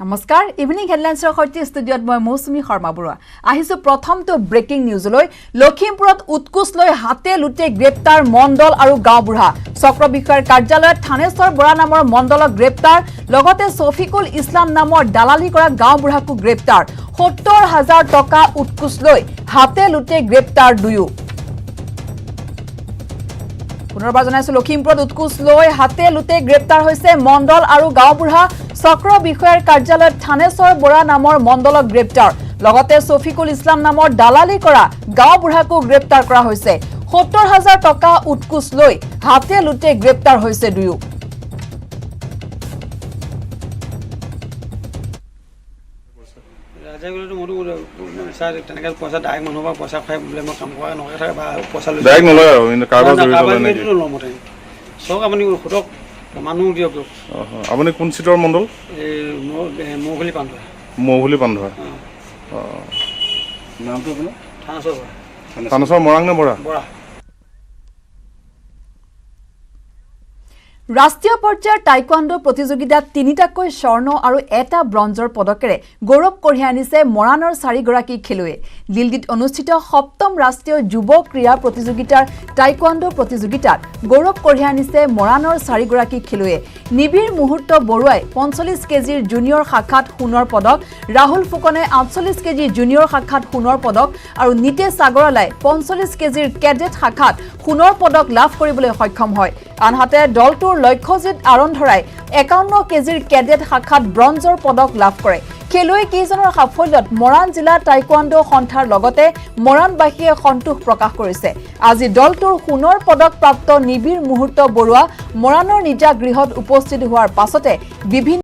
নমস্কাৰ ইভিনিং হেডলাইন্সৰ সৈতে ষ্টুডিঅ'ত মই মৌসুমী শৰ্মা বৰুৱা আহিছো প্ৰথমটো ব্ৰেকিং নিউজলৈ লখিমপুৰত উৎকুচ লৈ হাতে লুটে গ্ৰেপ্তাৰ মণ্ডল আৰু গাঁওবুঢ়া চক্ৰ বিষয়ৰ কাৰ্যালয়ত থানেশ্বৰ বৰা নামৰ মণ্ডলক গ্ৰেপ্তাৰ লগতে শফিকুল ইছলাম নামৰ দালালি কৰা গাঁওবুঢ়াকো গ্ৰেপ্তাৰ ৭০,০০০ টকা উৎকুচ লৈ হাতে লুটে গ্ৰেপ্তাৰ দুয়ো পুনৰবাৰ জনাইছো লখিমপুৰত উৎকুচ লৈ হাতে লুটে গ্ৰেপ্তাৰ হৈছে মণ্ডল আৰু গাঁওবুঢ়া চক্ৰ বিষয়ৰ কাৰ্যালয়ত থানেশ্বৰ বৰা নামৰ মণ্ডলক গ্ৰেপ্তাৰ লগতে শফিকুল ইছলাম নামৰ দালালি কৰা গাঁওবুঢ়াকো গ্ৰেপ্তাৰ কৰা হৈছে ৭০,০০০ টকা উৎকুচ লৈ হাতে লুটে গ্ৰেপ্তাৰ হৈছে দুয়ো ৰাজাগুলিটো মোৰো স্যাৰ তেনেকৈ পইচা ডাইৰেক্ট মানুহৰ পৰা পইচা খাই বোলে মই কাম কৰা নকৰে থাকে বা পইচা লৈ ডাইৰেক্ট নলয় আৰু কাৰোবাৰ জড়িত নাই নেকি নলমতে চক আপুনি সোধক মানুহ দিয়ক আপুনি কোন চিটৰ মণ্ডল এই মৌঘুলি পান্ধৰা মৌঘুলি পান্ধৰা নামটো আপোনাৰ থানেশ্বৰ মৰাং নে বৰা ৰাষ্ট্ৰীয় পৰ্যায়ৰ টাইকোৱাণ্ডো প্ৰতিযোগিতাত তিনিটাকৈ স্বৰ্ণ আৰু এটা ব্ৰঞ্জৰ পদকেৰে গৌৰৱ কঢ়িয়াই আনিছে মৰাণৰ 4গৰাকী খেলুৱৈ দিল্লীত অনুষ্ঠিত ৭ম ৰাষ্ট্ৰীয় যুৱ ক্ৰীড়া প্ৰতিযোগিতাৰ টাইকোৱাণ্ডো প্ৰতিযোগিতাত গৌৰৱ কঢ়িয়াই আনিছে মৰাণৰ 4গৰাকী খেলুৱৈয়ে নিবিৰ মুহূৰ্ত বৰুৱাই ৪৫ কেজিৰ জুনিয়ৰ শাখাত সোণৰ পদক ৰাহুল ফুকনে ৪৮ কেজিৰ জুনিয়ৰ শাখাত সোণৰ পদক আৰু নিতেশ আগৰৱালাই ৪৫ কেজিৰ কেডেট শাখাত সোণৰ পদক লাভ কৰিবলৈ সক্ষম হয় আনহাতে দলটোৰ লক্ষ্যজিৎ আৰন্ধৰাই ৫১ কেজিৰ কেডেট শাখাত ব্ৰঞ্জৰ পদক লাভ কৰে খেলুৱৈ কেইজনৰ সাফল্যত মৰাণ জিলা টাইকোৱাণ্ডো সন্থাৰ লগতে মৰাণবাসীয়ে সন্তোষ প্ৰকাশ কৰিছে আজি দলটোৰ সোণৰ পদক প্ৰাপ্ত নিবিৰ মুহূৰ্ত বৰুৱা মৰাণৰ নিজা গৃহত উপস্থিত হোৱাৰ পাছতে বিভিন্ন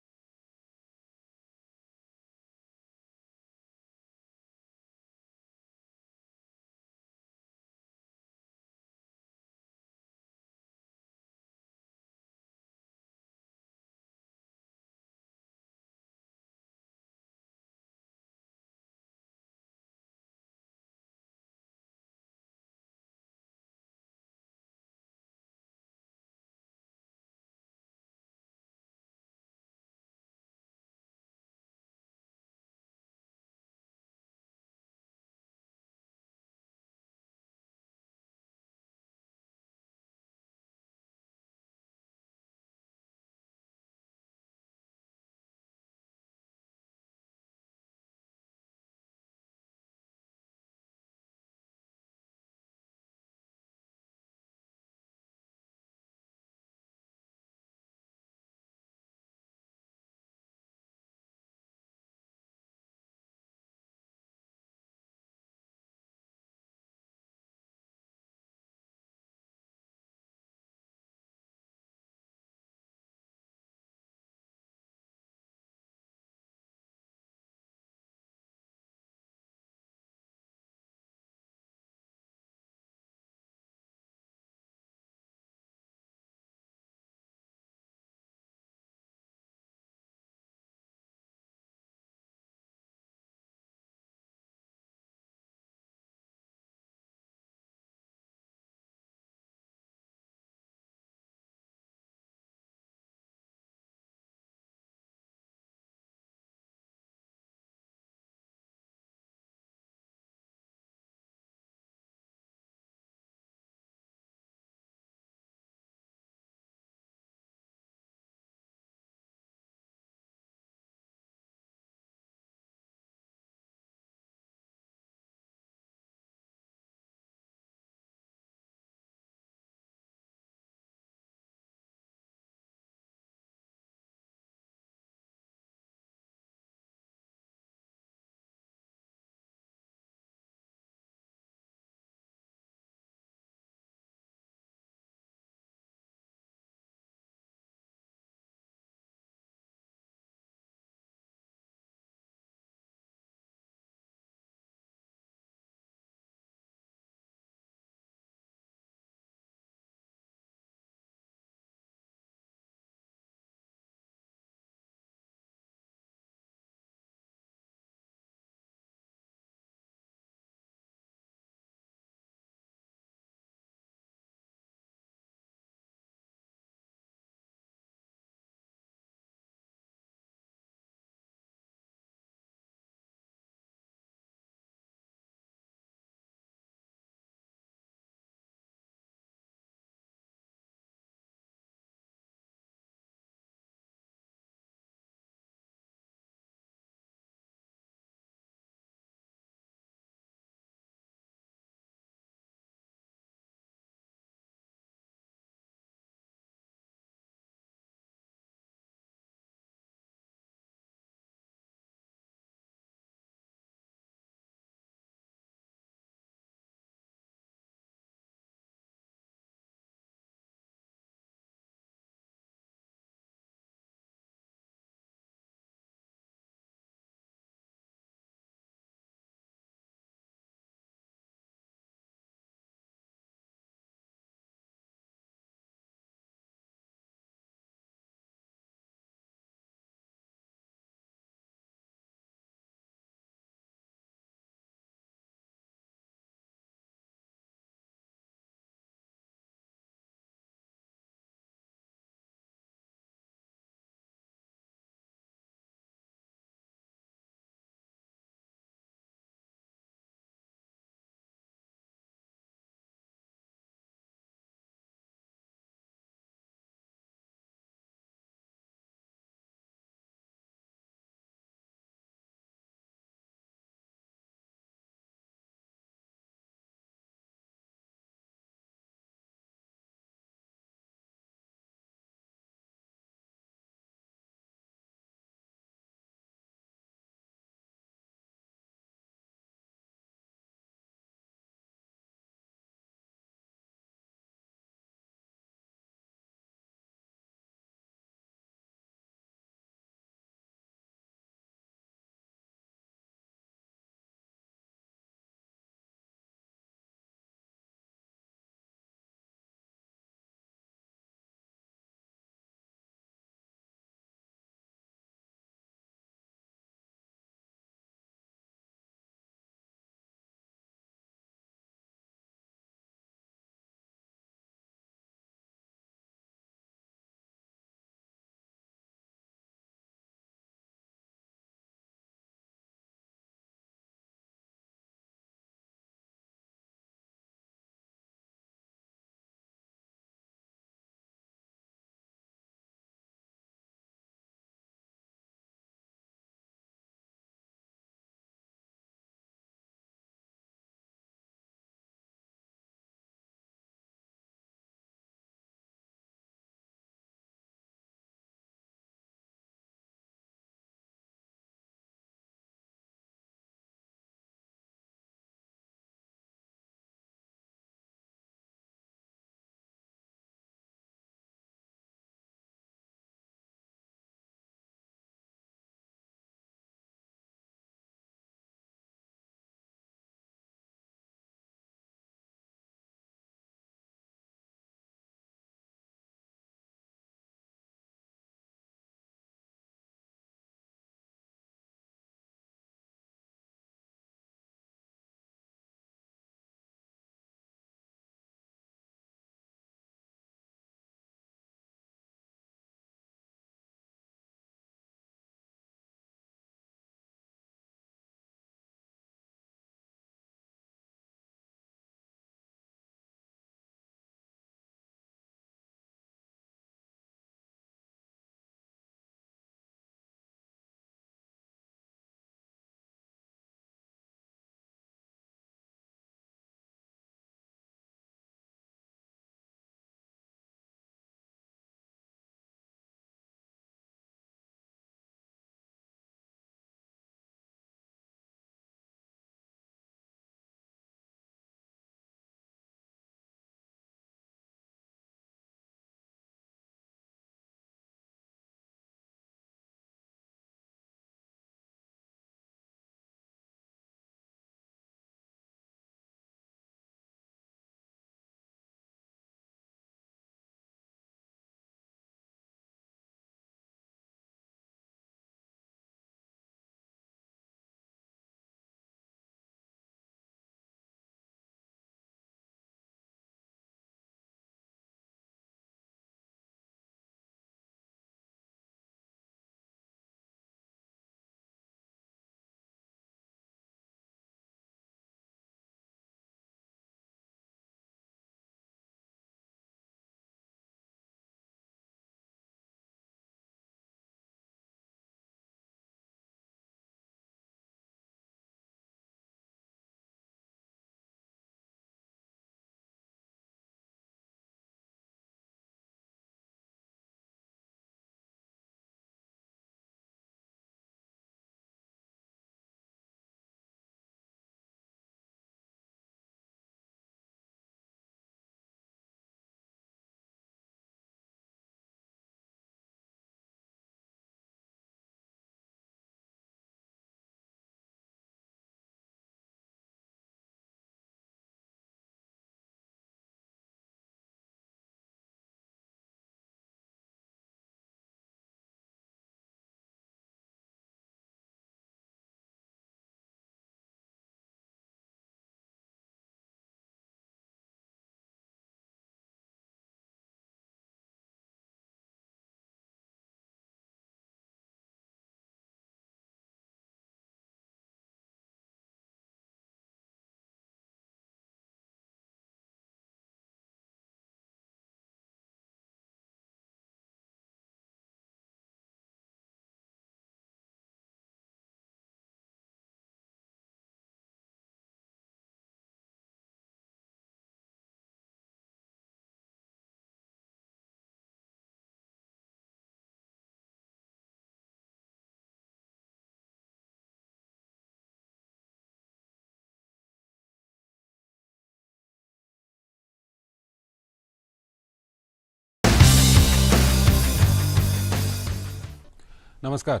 नमस्कार,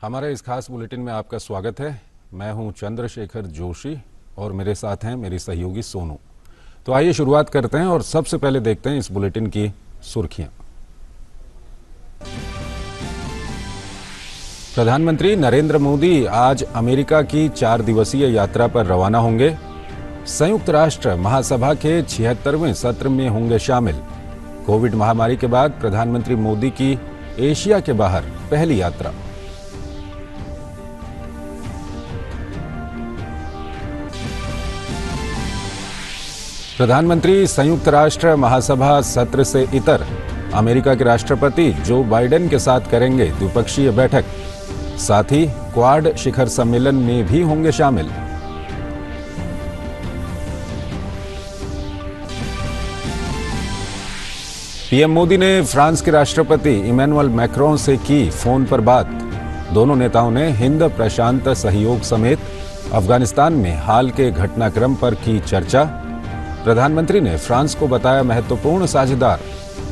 हमारे इस खास बुलेटिन में आपका स्वागत है। मैं हूं चंद्रशेखर जोशी और मेरे साथ हैं मेरी सहयोगी सोनू। तो आइए शुरुआत करते हैं और सबसे पहले देखते हैं इस बुलेटिन की सुर्खियां। प्रधानमंत्री नरेंद्र मोदी आज अमेरिका की 4 दिवसीय यात्रा पर रवाना होंगे। संयुक्त राष्ट्र महासभा के 76वें सत्र में होंगे शामिल। कोविड महामारी के बाद प्रधानमंत्री मोदी की एशिया के बाहर पहली यात्रा। प्रधानमंत्री संयुक्त राष्ट्र महासभा सत्र से इतर अमेरिका के राष्ट्रपति जो बाइडेन के साथ करेंगे द्विपक्षीय बैठक। साथ ही क्वाड शिखर सम्मेलन में भी होंगे शामिल। पीएम मोदी ने फ्रांस के राष्ट्रपति इमैनुअल मैक्रोन से की फोन पर बात। दोनों नेताओं ने हिंद प्रशांत सहयोग समेत अफगानिस्तान में हाल के घटनाक्रम पर की चर्चा। प्रधानमंत्री ने फ्रांस को बताया महत्वपूर्ण साझेदार।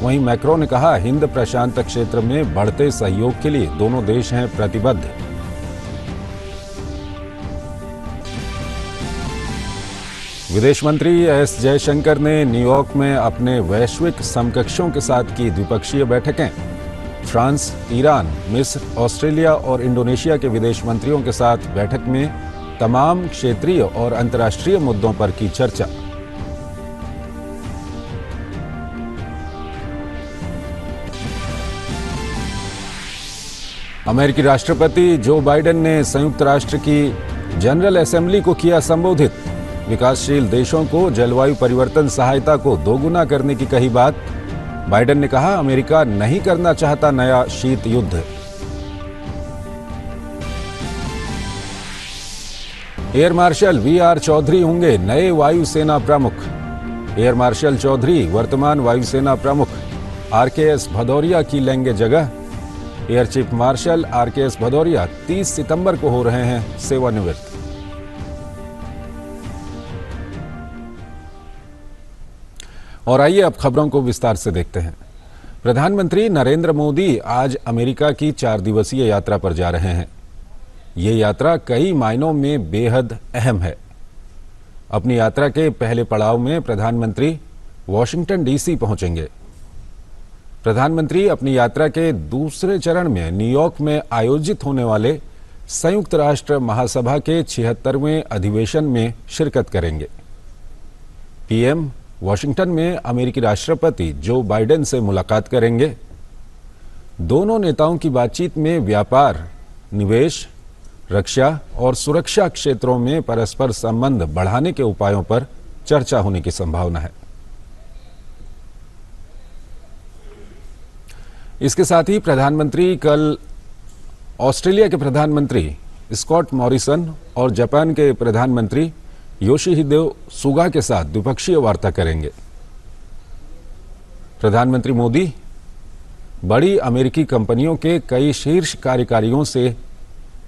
वहीं मैक्रोन ने कहा हिंद प्रशांत क्षेत्र में बढ़ते सहयोग के लिए दोनों देश हैं प्रतिबद्ध। विदेश मंत्री एस जयशंकर ने न्यूयॉर्क में अपने वैश्विक समकक्षों के साथ की द्विपक्षीय बैठकें। फ्रांस, ईरान, मिस्र, ऑस्ट्रेलिया और इंडोनेशिया के विदेश मंत्रियों के साथ बैठक में तमाम क्षेत्रीय और अंतर्राष्ट्रीय मुद्दों पर की चर्चा। अमेरिकी राष्ट्रपति जो बाइडेन ने संयुक्त राष्ट्र की जनरल असेंबली को किया संबोधित। विकासशील देशों को जलवायु परिवर्तन सहायता को दोगुना करने की कही बात। बाइडेन ने कहा अमेरिका नहीं करना चाहता नया शीत युद्ध। एयर मार्शल वीआर चौधरी होंगे नए वायुसेना प्रमुख। एयर मार्शल चौधरी वर्तमान वायुसेना प्रमुख आरकेएस भदौरिया की लेंगे जगह। Air chief marshal RKS Bhadauria 30 सितंबर को हो रहे हैं सेवानिवृत्त। और आइए अब खबरों को विस्तार से देखते हैं। प्रधानमंत्री नरेंद्र मोदी आज अमेरिका की 4 दिवसीय यात्रा पर जा रहे हैं। ये यात्रा कई मायनों में बेहद अहम है। अपनी यात्रा के पहले पड़ाव में प्रधानमंत्री वॉशिंगटन डीसी पहुंचेंगे। प्रधानमंत्री अपनी यात्रा के दूसरे चरण में न्यूयॉर्क में आयोजित होने वाले संयुक्त राष्ट्र महासभा के 76वें अधिवेशन में शिरकत करेंगे। पीएम वॉशिंगटन में अमेरिकी राष्ट्रपति जो बाइडेन से मुलाकात करेंगे। दोनों नेताओं की बातचीत में व्यापार, निवेश, रक्षा और सुरक्षा क्षेत्रों में परस्पर संबंध बढ़ाने के उपायों पर चर्चा होने की संभावना है। इसके साथ ही प्रधानमंत्री कल ऑस्ट्रेलिया के प्रधानमंत्री स्कॉट मॉरिसन और जापान के प्रधानमंत्री योशिहिदे सुगा के साथ द्विपक्षीय वार्ता करेंगे। प्रधानमंत्री मोदी बड़ी अमेरिकी कंपनियों के कई शीर्ष कार्यकारियों से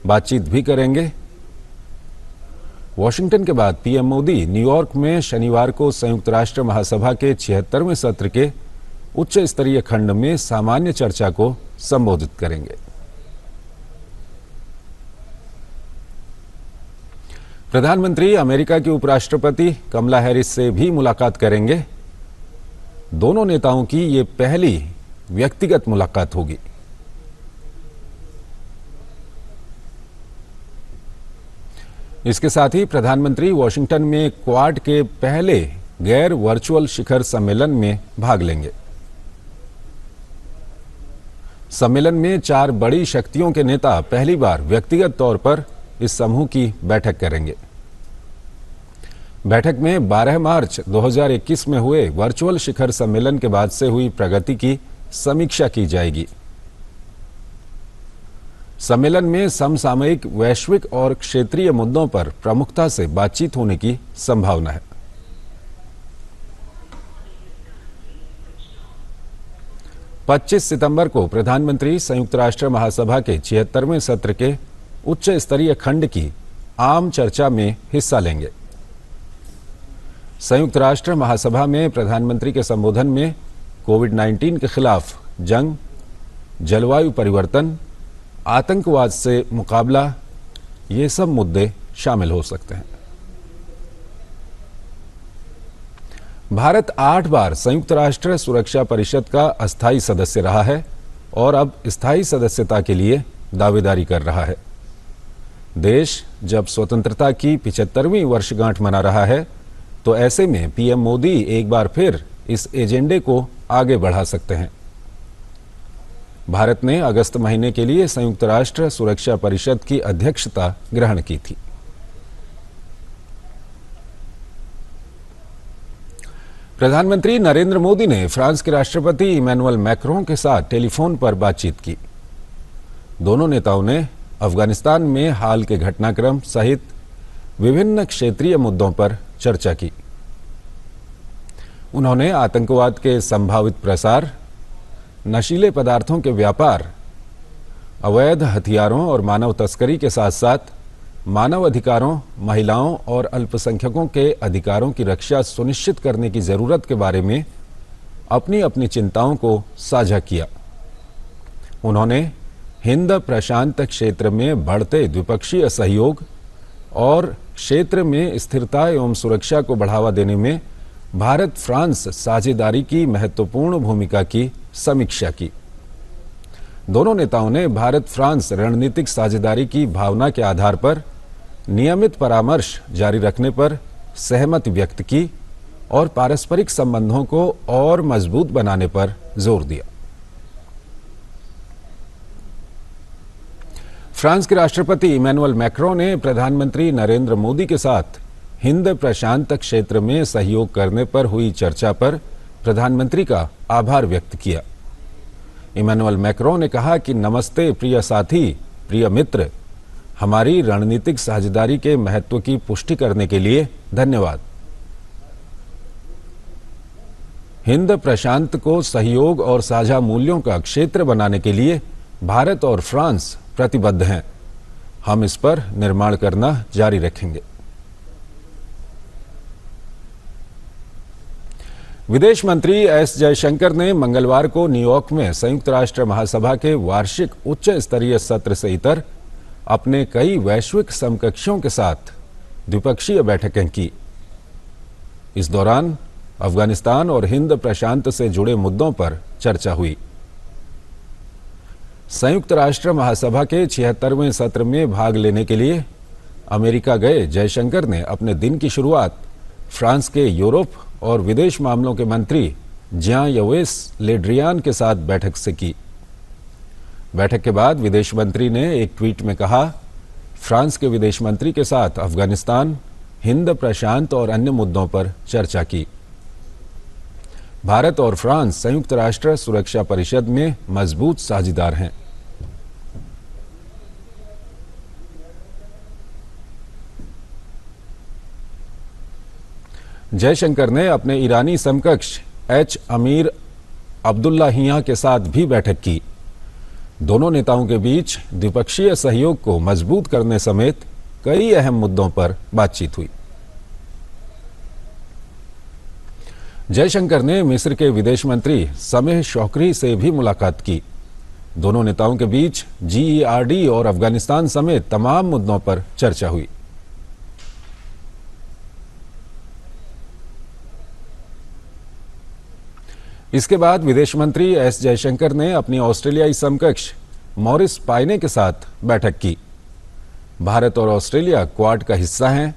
बातचीत भी करेंगे। वॉशिंगटन के बाद पीएम मोदी न्यूयॉर्क में शनिवार को संयुक्त राष्ट्र महासभा के 76वें सत्र के उच्च स्तरीय खंड में सामान्य चर्चा को संबोधित करेंगे। प्रधानमंत्री अमेरिका की उपराष्ट्रपति कमला हैरिस से भी मुलाकात करेंगे। दोनों नेताओं की ये पहली व्यक्तिगत मुलाकात होगी। इसके साथ ही प्रधानमंत्री वॉशिंगटन में क्वाड के पहले गैर वर्चुअल शिखर सम्मेलन में भाग लेंगे। सम्मेलन में 4 बड़ी शक्तियों के नेता पहली बार व्यक्तिगत तौर पर इस समूह की बैठक करेंगे। बैठक में 12 मार्च 2021 में हुए वर्चुअल शिखर सम्मेलन के बाद से हुई प्रगति की समीक्षा की जाएगी। सम्मेलन में समसामयिक वैश्विक और क्षेत्रीय मुद्दों पर प्रमुखता से बातचीत होने की संभावना है। पच्चीस सितंबर को प्रधानमंत्री संयुक्त राष्ट्र महासभा के 76वें सत्र के उच्च स्तरीय खंड की आम चर्चा में हिस्सा लेंगे। संयुक्त राष्ट्र महासभा में प्रधानमंत्री के संबोधन में कोविड-19 के खिलाफ जंग, जलवायु परिवर्तन, आतंकवाद से मुकाबला, ये सब मुद्दे शामिल हो सकते हैं। भारत 8 बार संयुक्त राष्ट्र सुरक्षा परिषद का अस्थायी सदस्य रहा है और अब स्थायी सदस्यता के लिए दावेदारी कर रहा है। देश जब स्वतंत्रता की 75वीं वर्षगांठ मना रहा है, तो ऐसे में पीएम मोदी एक बार फिर इस एजेंडे को आगे बढ़ा सकते हैं। भारत ने अगस्त महीने के लिए संयुक्त राष्ट्र सुरक्षा परिषद की अध्यक्षता ग्रहण की थी। प्रधानमंत्री नरेंद्र मोदी ने फ्रांस के राष्ट्रपति इमैनुअल मैक्रों के साथ टेलीफोन पर बातचीत की। दोनों नेताओं ने अफगानिस्तान में हाल के घटनाक्रम सहित विभिन्न क्षेत्रीय मुद्दों पर चर्चा की। उन्होंने आतंकवाद के संभावित प्रसार, नशीले पदार्थों के व्यापार, अवैध हथियारों और मानव तस्करी के साथ साथ मानव अधिकारों, महिलाओं और अल्पसंख्यकों के अधिकारों की रक्षा सुनिश्चित करने की जरूरत के बारे में अपनी अपनी चिंताओं को साझा किया। उन्होंने हिंद प्रशांत क्षेत्र में बढ़ते द्विपक्षीय सहयोग और क्षेत्र में स्थिरता एवं सुरक्षा को बढ़ावा देने में भारत फ्रांस साझेदारी की महत्वपूर्ण भूमिका की समीक्षा की। दोनों नेताओं ने भारत फ्रांस रणनीतिक साझेदारी की भावना के आधार पर नियमित परामर्श जारी रखने पर सहमति व्यक्त की और पारस्परिक संबंधों को और मजबूत बनाने पर जोर दिया। फ्रांस के राष्ट्रपति इमैनुअल मैक्रों ने प्रधानमंत्री नरेंद्र मोदी के साथ हिंद प्रशांत क्षेत्र में सहयोग करने पर हुई चर्चा पर प्रधानमंत्री का आभार व्यक्त किया। इमैनुअल मैक्रों ने कहा कि नमस्ते प्रिय साथी, प्रिय मित्र, हमारी रणनीतिक साझेदारी के महत्व की पुष्टि करने के लिए धन्यवाद। हिंद प्रशांत को सहयोग और साझा मूल्यों का क्षेत्र बनाने के लिए भारत और फ्रांस प्रतिबद्ध हैं। हम इस पर निर्माण करना जारी रखेंगे। विदेश मंत्री एस जयशंकर ने मंगलवार को न्यूयॉर्क में संयुक्त राष्ट्र महासभा के वार्षिक उच्च स्तरीय सत्र से इतर अपने कई वैश्विक समकक्षों के साथ द्विपक्षीय बैठकें की। इस दौरान अफगानिस्तान और हिंद प्रशांत से जुड़े मुद्दों पर चर्चा हुई। संयुक्त राष्ट्र महासभा के 76वें सत्र में भाग लेने के लिए अमेरिका गए जयशंकर ने अपने दिन की शुरुआत फ्रांस के यूरोप और विदेश मामलों के मंत्री जेan-यवेस ले ड्रियान के साथ बैठक से की। बैठक के बाद विदेश मंत्री ने एक ट्वीट में कहा, फ्रांस के विदेश मंत्री के साथ अफगानिस्तान, हिंद प्रशांत और अन्य मुद्दों पर चर्चा की। भारत और फ्रांस संयुक्त राष्ट्र सुरक्षा परिषद में मजबूत साझेदार हैं। जयशंकर ने अपने ईरानी समकक्ष एच अमीर अब्दुल्लाहियां के साथ भी बैठक की। दोनों नेताओं के बीच द्विपक्षीय सहयोग को मजबूत करने समेत कई अहम मुद्दों पर बातचीत हुई। जयशंकर ने मिस्र के विदेश मंत्री समेह शौकरी से भी मुलाकात की। दोनों नेताओं के बीच GERD और अफगानिस्तान समेत तमाम मुद्दों पर चर्चा हुई। इसके बाद विदेश मंत्री एस जयशंकर ने अपनी ऑस्ट्रेलियाई समकक्ष मॉरिस पायने के साथ बैठक की। भारत और ऑस्ट्रेलिया क्वाड का हिस्सा हैं।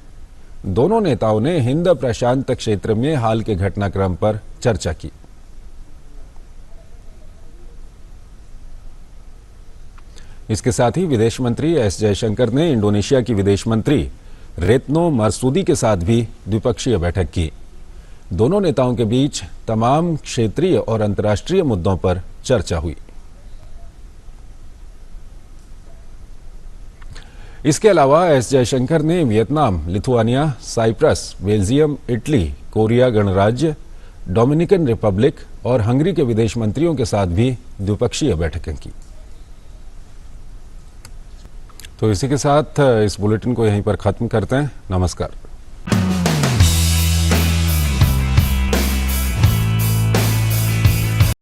दोनों नेताओं ने हिंद प्रशांत क्षेत्र में हाल के घटनाक्रम पर चर्चा की। इसके साथ ही विदेश मंत्री एस जयशंकर ने इंडोनेशिया की विदेश मंत्री रेतनो मरसूदी के साथ भी द्विपक्षीय बैठक की। दोनों नेताओं के बीच तमाम क्षेत्रीय और अंतर्राष्ट्रीय मुद्दों पर चर्चा हुई। इसके अलावा एस जयशंकर ने Vietnam, Lithuania, Cyprus, Belgium, Italy, Korea गणराज्य, डोमिनिकन रिपब्लिक और हंगरी के विदेश मंत्रियों के साथ भी द्विपक्षीय बैठकें की। तो इसी के साथ इस बुलेटिन को यहीं पर खत्म करते हैं। नमस्कार।